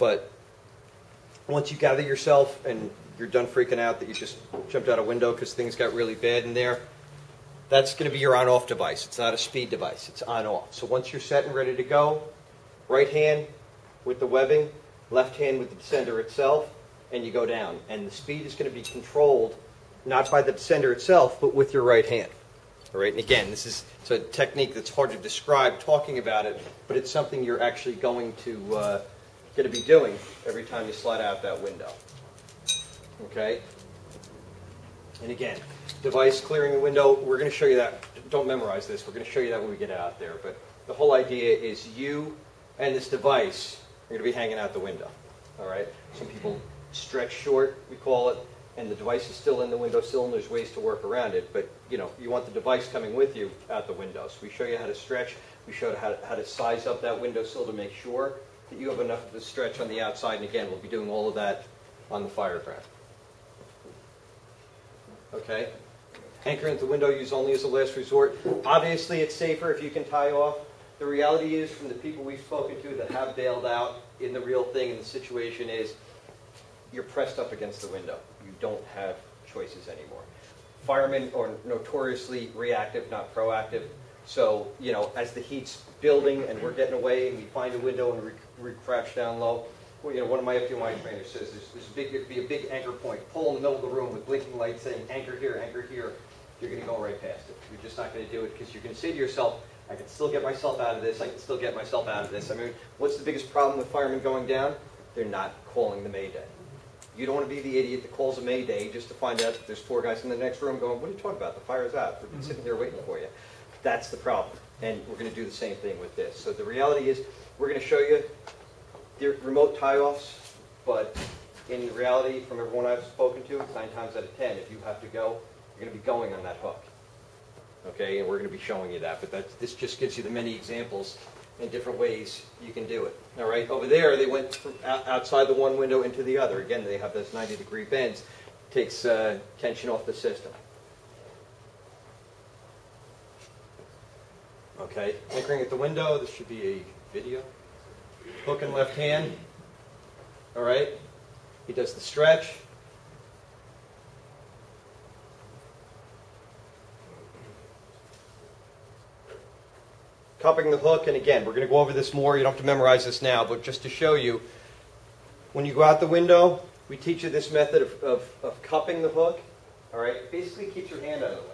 But once you gather yourself and you're done freaking out that you just jumped out a window because things got really bad in there, that's going to be your on-off device. It's not a speed device. It's on-off. So once you're set and ready to go, right hand with the webbing, left hand with the descender itself, and you go down. And the speed is going to be controlled not by the descender itself, but with your right hand. All right? And again, it's a technique that's hard to describe talking about it, but it's something you're actually going to be doing every time you slide out that window. Okay? And again, device clearing the window, we're going to show you that. Don't memorize this. We're going to show you that when we get out there. But the whole idea is you and this device are going to be hanging out the window. All right? Some people stretch short, we call it, and the device is still in the windowsill, and there's ways to work around it. But you want the device coming with you out the window. So we show you how to stretch. We show how to size up that windowsill to make sure that you have enough of the stretch on the outside. And again, we'll be doing all of that on the fire ground. Okay? Anchoring at the window, use only as a last resort. Obviously, it's safer if you can tie off. The reality is, from the people we've spoken to that have bailed out in the real thing and the situation is, you're pressed up against the window. You don't have choices anymore. Firemen are notoriously reactive, not proactive. So, as the heat's building and we're getting away and we find a window and we crouch down low, well, one of my FDY trainers says there'd be a big anchor point, pole in the middle of the room with blinking lights saying, anchor here, you're going to go right past it. You're just not going to do it because you're going to say to yourself, I can still get myself out of this, I can still get myself out of this. I mean, what's the biggest problem with firemen going down? They're not calling the Mayday. You don't want to be the idiot that calls a Mayday just to find out that there's 4 guys in the next room going, what are you talking about? The fire's out. We've been sitting here waiting for you. That's the problem. And we're going to do the same thing with this. So the reality is, we're going to show you the remote tie-offs, but in reality, from everyone I've spoken to, 9 times out of 10, if you have to go, you're going to be going on that hook. Okay, and we're going to be showing you that. But this just gives you the many examples in different ways you can do it. All right, over there, they went from outside the one window into the other. Again, they have those 90-degree bends. Takes tension off the system. Okay, anchoring at the window. This should be a video. Hook in left hand. All right, he does the stretch. Cupping the hook, and again, we're going to go over this more. You don't have to memorize this now, but just to show you, when you go out the window, we teach you this method of cupping the hook. All right, basically keeps your hand out of the way.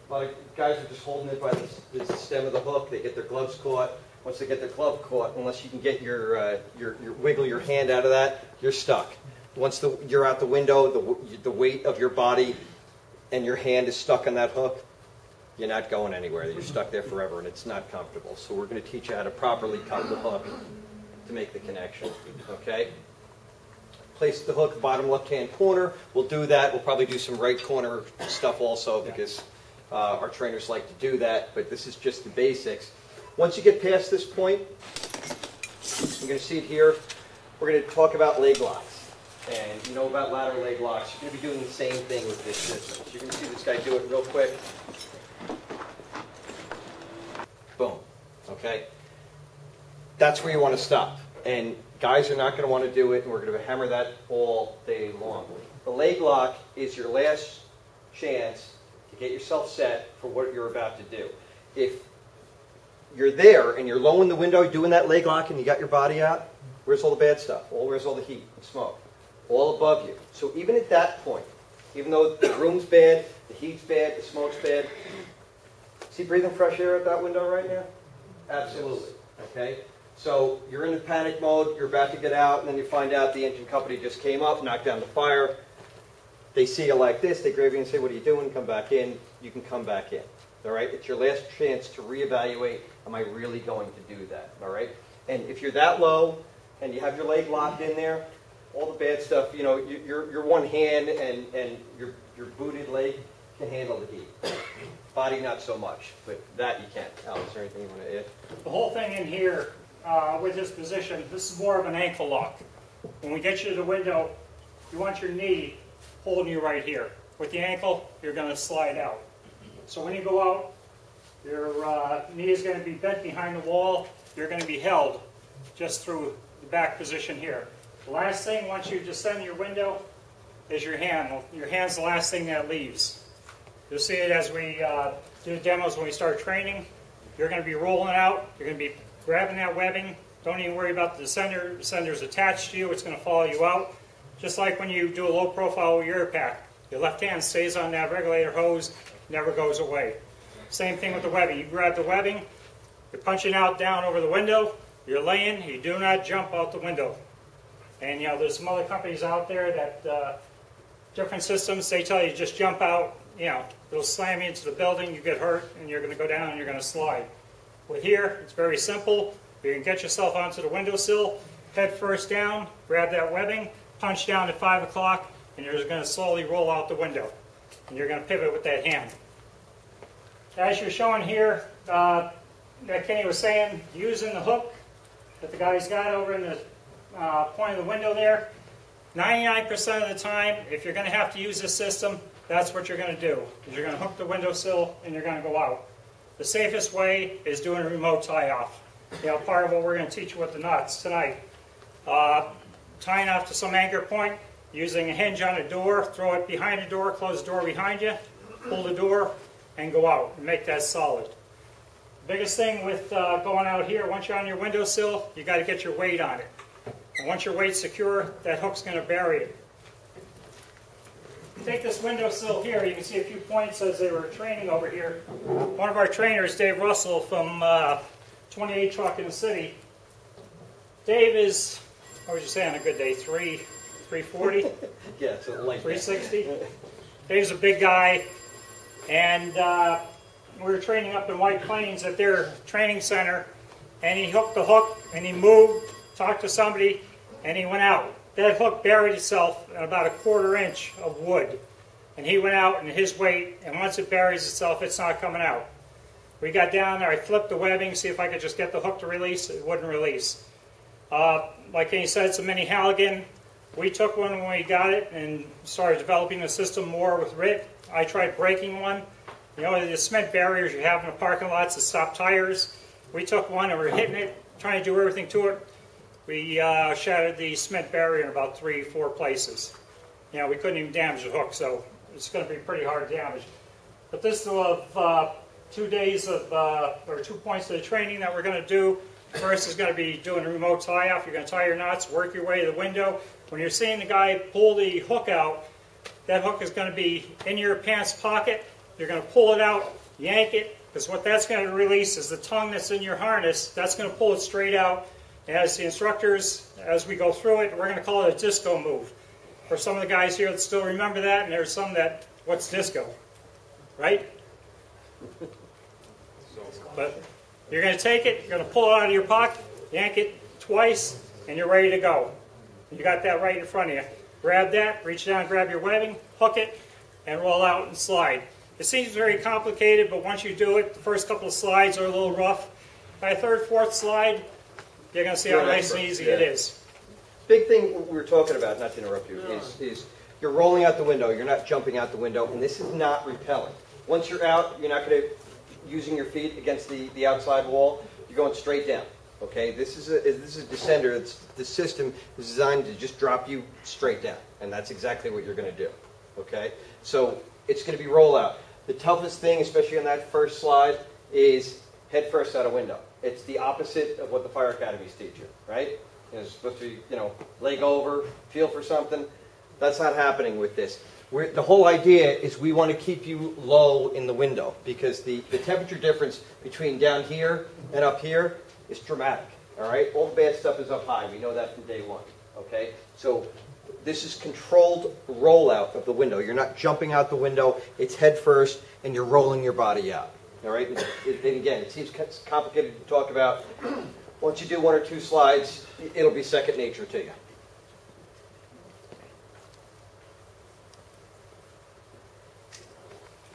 A lot of guys are just holding it by the stem of the hook. They get their gloves caught. Once they get their glove caught, unless you can get your wiggle your hand out of that, you're stuck. Once you're out the window, the weight of your body and your hand is stuck on that hook. You're not going anywhere. You're stuck there forever, and it's not comfortable. So we're going to teach you how to properly cut the hook to make the connection. Okay? Place the hook bottom left-hand corner. We'll do that. We'll probably do some right corner stuff also because our trainers like to do that. But this is just the basics. Once you get past this point, you're going to see it here. We're going to talk about leg locks. And you know about ladder leg locks. You're going to be doing the same thing with this system. So you're going to see this guy do it real quick. Boom. Okay? That's where you want to stop. And guys are not going to want to do it, and we're going to hammer that all day long. The leg lock is your last chance to get yourself set for what you're about to do. If you're there and you're low in the window doing that leg lock and you got your body out, where's all the bad stuff? Where's all the heat and smoke? All above you. So even at that point, even though the room's bad, the heat's bad, the smoke's bad, is he breathing fresh air at that window right now? Absolutely. Okay? So you're in the panic mode, you're about to get out, and then you find out the engine company just came up, knocked down the fire. They see you like this, they grab you and say, what are you doing? Come back in. You can come back in. All right? It's your last chance to reevaluate, am I really going to do that? All right? And if you're that low and you have your leg locked in there, all the bad stuff, you know, your one hand and your booted leg can handle the heat. Body not so much, but that you can't. Al, is there anything you want to add? The whole thing in here, with this position, this is more of an ankle lock. When we get you to the window, you want your knee holding you right here. With the ankle, you're going to slide out. So when you go out, your knee is going to be bent behind the wall. You're going to be held just through the the back position here. The last thing, once you descend your window, is your hand. Your hand's the last thing that leaves. You'll see it as we do the demos when we start training. You're going to be rolling out. You're going to be grabbing that webbing. Don't even worry about the descender. The descender's attached to you. It's going to follow you out. Just like when you do a low profile with your air pack. Your left hand stays on that regulator hose, never goes away. Same thing with the webbing. You grab the webbing, you're punching out down over the window, you're laying, you do not jump out the window. And you know, there's some other companies out there that, different systems, they tell you just jump out, you know, it'll slam you into the building, you get hurt, and you're going to go down and you're going to slide. With here, it's very simple. You can get yourself onto the windowsill, head first down, grab that webbing, punch down at 5 o'clock, and you're just going to slowly roll out the window. And you're going to pivot with that hand. As you're showing here, that Kenny was saying, using the hook that the guy's got over in the point of the window there, 99% of the time, if you're going to have to use this system, that's what you're going to do. You're going to hook the windowsill and you're going to go out. The safest way is doing a remote tie-off. You know, part of what we're going to teach you with the nuts tonight. Tying off to some anchor point, using a hinge on a door, throw it behind the door, close the door behind you, pull the door, and go out and make that solid. The biggest thing with going out here, once you're on your windowsill, you got to get your weight on it. And once your weight's secure, that hook's going to bury it. Take this windowsill here, you can see a few points as they were training over here. One of our trainers, Dave Russell from 28 Truck in the City. Dave is, what would you say on a good day, 340? Yeah, it's like 360? Dave's a big guy, and we were training up in White Plains at their training center, and he hooked the hook, and he moved, talked to somebody, and he went out. That hook buried itself in about a 1/4 inch of wood, and he went out in his weight, and once it buries itself, it's not coming out. We got down there, I flipped the webbing, see if I could just get the hook to release. It wouldn't release. Like he said, it's a mini Halligan. We took one when we got it and started developing the system more with Rick. I tried breaking one. You know, the cement barriers you have in the parking lots to stop tires. We took one and we were hitting it, trying to do everything to it. We shattered the cement barrier in about 3 or 4 places. You know, we couldn't even damage the hook, so it's going to be pretty hard damage. But this is of 2 days of, or 2 points of the training that we're going to do. First is going to be doing a remote tie-off. You're going to tie your knots, work your way to the window. When you're seeing the guy pull the hook out, that hook is going to be in your pants pocket. You're going to pull it out, yank it, because what that's going to release is the tongue that's in your harness. That's going to pull it straight out. As the instructors, as we go through it, we're going to call it a disco move. For some of the guys here that still remember that, and there's some that, what's disco? Right? But you're going to take it, you're going to pull it out of your pocket, yank it twice, and you're ready to go. You got that right in front of you. Grab that, reach down, grab your webbing, hook it, and roll out and slide. It seems very complicated, but once you do it, the first couple of slides are a little rough. By the 3rd, 4th slide, you're going to see how nice and easy it is. Big thing we were talking about, not to interrupt you, is you're rolling out the window, you're not jumping out the window, and this is not repelling. Once you're out, you're not going to using your feet against the outside wall, you're going straight down. Okay, this is a descender. The system is designed to just drop you straight down, and that's exactly what you're going to do. Okay, so it's going to be rollout. The toughest thing, especially on that first slide, is head first out a window. It's the opposite of what the fire academies teach you, right? It's supposed to be, you know, leg over, feel for something. That's not happening with this. The whole idea is we want to keep you low in the window because the temperature difference between down here and up here is dramatic. All right, all the bad stuff is up high. We know that from day one. Okay, so this is controlled rollout of the window. You're not jumping out the window. It's head first, and you're rolling your body out. All right, and again, it seems complicated to talk about. Once you do 1 or 2 slides, it'll be second nature to you.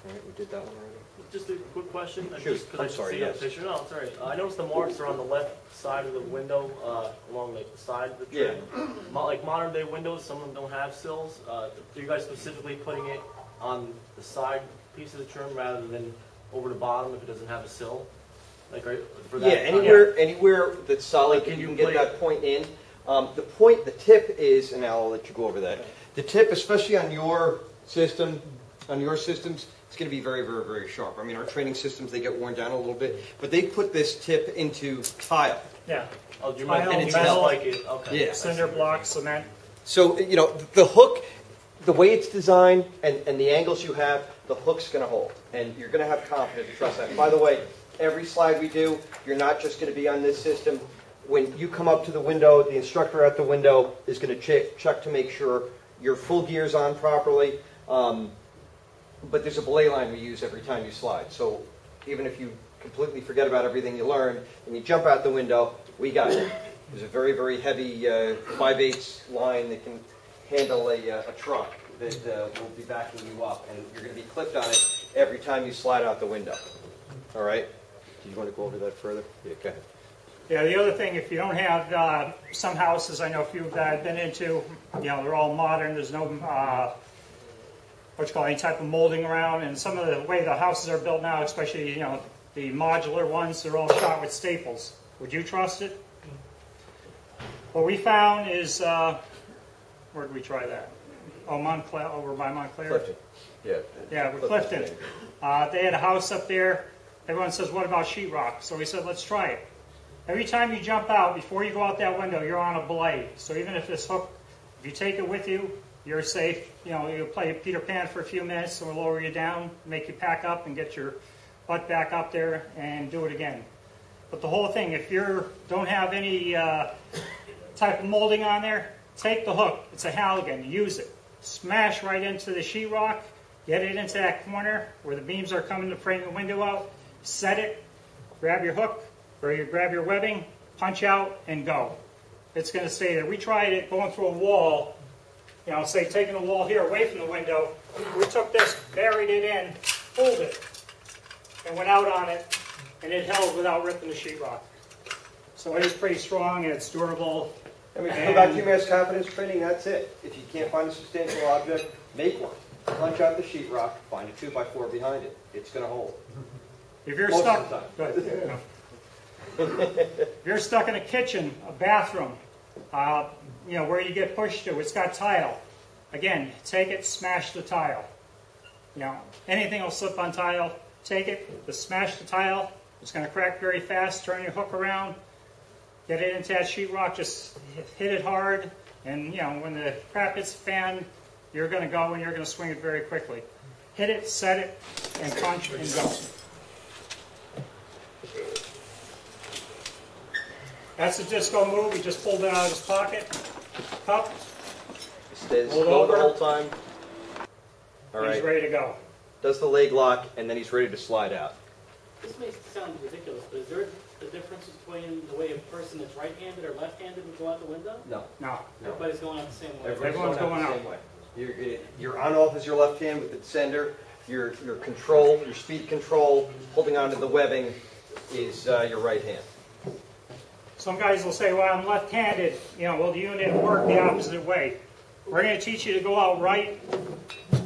All right, we did that one already. Just a quick question. Shoot, I'm sorry, yes. Picture. No, it's all right. I noticed the marks are on the left side of the window, along like the side of the trim. Yeah. Like modern day windows, some of them don't have sills. Are you guys specifically putting it on the side piece of the trim rather than over the bottom if it doesn't have a sill? Like for that, yeah, anywhere that's solid, you can get that point in. The tip is, and now I'll let you go over that. The tip, especially on your system, on your systems, it's going to be very, very, very sharp. I mean, our training systems, they get worn down a little bit, but they put this tip into tile. Yeah. Oh, do you Tile, mean it's metal, like it? Okay. Yeah. cinder block, cement. So, you know, the hook, the way it's designed and the angles you have, the hook's going to hold. And you're going to have confidence to trust that. And by the way, every slide we do, you're not just going to be on this system. When you come up to the window, the instructor at the window is going to check to make sure your full gear's on properly. But there's a belay line we use every time you slide. So even if you completely forget about everything you learned and you jump out the window, we got it. There's a very, very heavy 5/8 line that can handle a truck that will be backing you up. And you're going to be clipped on it every time you slide out the window. All right? Do you want to go over that further? Yeah, go ahead. Yeah, the other thing, if you don't have some houses, I know a few that I've been into, you know, they're all modern. There's no, any type of molding around. And some of the way the houses are built now, especially, you know, the modular ones, they're all shot with staples. Would you trust it? What we found is, where did we try that? Oh, Montclair, over by Montclair. Clifton. Yeah. Yeah, with Clifton. They had a house up there. Everyone says, what about sheetrock? So we said, let's try it. Every time you jump out, before you go out that window, you're on a belay. So even if this hook, if you take it with you, you're safe. You know, you'll play Peter Pan for a few minutes, so we'll lower you down, make you pack up and get your butt back up there and do it again. But the whole thing, if you don't have any type of molding on there, take the hook. It's a Halligan. Use it. Smash right into the sheetrock. Get it into that corner where the beams are coming to frame the window out. Set it. Grab your hook. Or you grab your webbing, punch out, and go. It's going to stay there. We tried it going through a wall, you know, say taking a wall here away from the window. We took this, buried it in, pulled it, and went out on it, and it held without ripping the sheetrock. So it is pretty strong, and it's durable. I mean, come back to your mass confidence training, that's it. If you can't find a substantial object, make one. Punch out the sheetrock, find a 2x4 behind it. It's going to hold. If you're Most stuck, of the time. go ahead. If you're stuck in a kitchen, a bathroom, you know, where you get pushed to, it's got tile. Again, take it, smash the tile. You know, anything will slip on tile, take it, just smash the tile. It's going to crack very fast. Turn your hook around, get it into that sheetrock, just hit it hard, and, you know, when the crap hits the fan, you're going to go and you're going to swing it very quickly. Hit it, set it, and punch and go. That's the disco move. He just pulled it out of his pocket. Cup. Stays Hold low the over. whole time. All right. He's ready to go. Does the leg lock, and then he's ready to slide out. This may sound ridiculous, but is there a difference between the way a person that's right-handed or left-handed would go out the window? No. No. Everybody's going out the same way. Everyone's going out. the same way. Your on-off is your left hand with the sender. Your control, your speed control, holding onto the webbing is your right hand. Some guys will say, well, I'm left-handed. You know, well, the unit work the opposite way. We're going to teach you to go out right.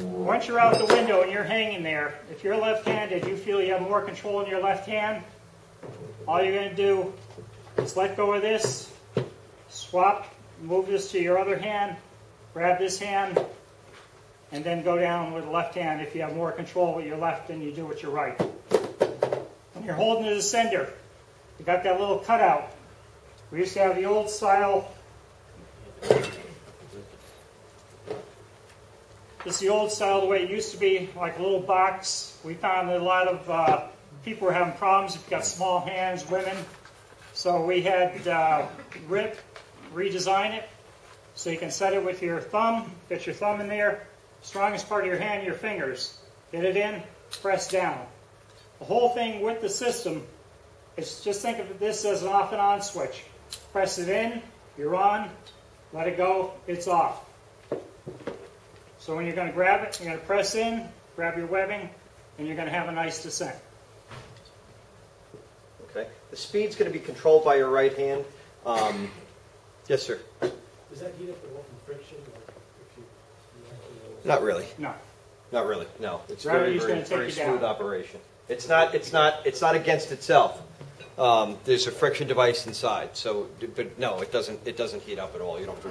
Once you're out the window and you're hanging there, if you're left-handed, you feel you have more control in your left hand, all you're going to do is let go of this, swap, move this to your other hand, grab this hand, and then go down with the left hand if you have more control with your left than you do with your right. When you're holding the sender, you got that little cutout. We used to have the old style. This is the old style, the way it used to be, like a little box. We found that a lot of people were having problems if you got small hands, women. So we had redesign it so you can set it with your thumb. Get your thumb in there. Strongest part of your hand, your fingers. Get it in, press down. The whole thing with the system is just think of this as an off and on switch. Press it in, you're on. Let it go, it's off. So when you're going to grab it, you're going to press in, grab your webbing, and you're going to have a nice descent. Okay. The speed's going to be controlled by your right hand. Yes, sir. Does that heat up the wall from friction? Not really. No. Not really. No. It's Gravity's very, gonna take very you down. smooth operation. It's not against itself. There's a friction device inside, so, but no, it doesn't heat up at all. You don't